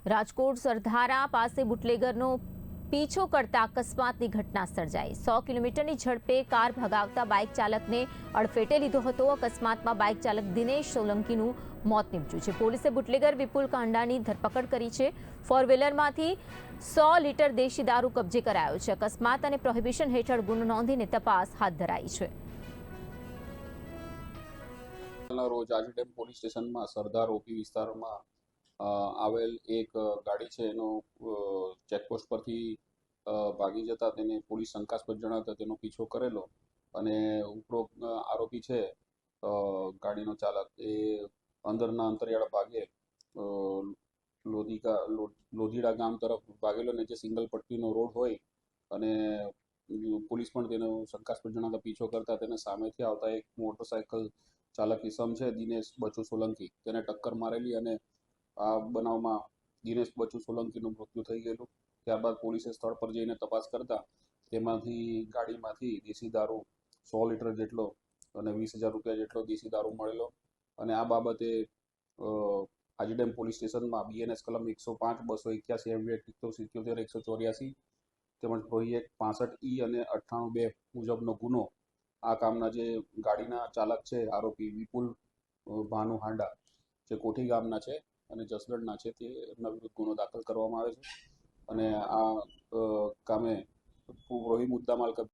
રાજકોટ સરધારા પાસે બુટલેગરનો પીછો કરતા અકસ્માતની ઘટના સર્જાઈ। 100 કિલોમીટરની ઝડપે કાર ભગાવતા બાઇક ચાલકને અડફેટે લીધો હતો। અકસ્માતમાં બાઇક ચાલક દિનેશ સોલંકીનું મોત નીપજ્યું છે। પોલીસે બુટલેગર વિપુલ કાંડાની ધરપકડ કરી છે। ફોર વ્હીલરમાંથી 100 લીટર દેશી દારૂ કબજે કરાયો છે। અકસ્માત અને પ્રોહિબિશન હેઠળ ગુનો નોંધીને તપાસ હાથ ધરાઈ છે। રોજ આજીડેમ પોલીસ સ્ટેશનમાં સરદાર ઓપી વિસ્તારમાં આવેલ એક ગાડી છે એનો ચેકપોસ્ટ પરથી ભાગી જતા તેને પોલીસ શંકાસ્પદ જણાવતા તેનો પીછો કરેલો અને ઉપરોક્ત આરોપી છે ગાડીનો ચાલક એ અંદરના અંતરિયાળા ભાગે લોધીડા ગામ તરફ ભાગેલો ને જે સિંગલ પટ્ટીનો રોડ હોય અને પોલીસ પણ તેનો શંકાસ્પદ જણાવતા પીછો કરતા તેને સામેથી આવતા એક મોટરસાયકલ ચાલક ઇસમ છે દિનેશ બચુ સોલંકી તેને ટક્કર મારેલી અને આ બનાવમાં દિનેશ બચુ સોલંકીનું મૃત્યુ થઈ ગયેલું। ત્યારબાદ પોલીસે સ્થળ પર જઈને તપાસ કરતા તેમાંથી ગાડીમાંથી દેશી દારૂ 100 લીટર જેટલો અને 20,000 રૂપિયા જેટલો દેશી દારૂ મળેલો અને આ બાબતે આજીડેમ પોલીસ સ્ટેશનમાં BNS કલમ 105, 281, MV 77, 184 તેમજ પ્રોહી એક્ટ 65E અને 98(2) મુજબનો ગુનો આ કામના જે ગાડીના ચાલક છે આરોપી વિપુલ ભાનુ હાંડા જે કોઠી ગામના છે અને જસદણના છે તેના વિરુદ્ધ ગુનો દાખલ કરવામાં આવે છે અને આ કામે પ્રોહી મુદ્દામાલ કબજે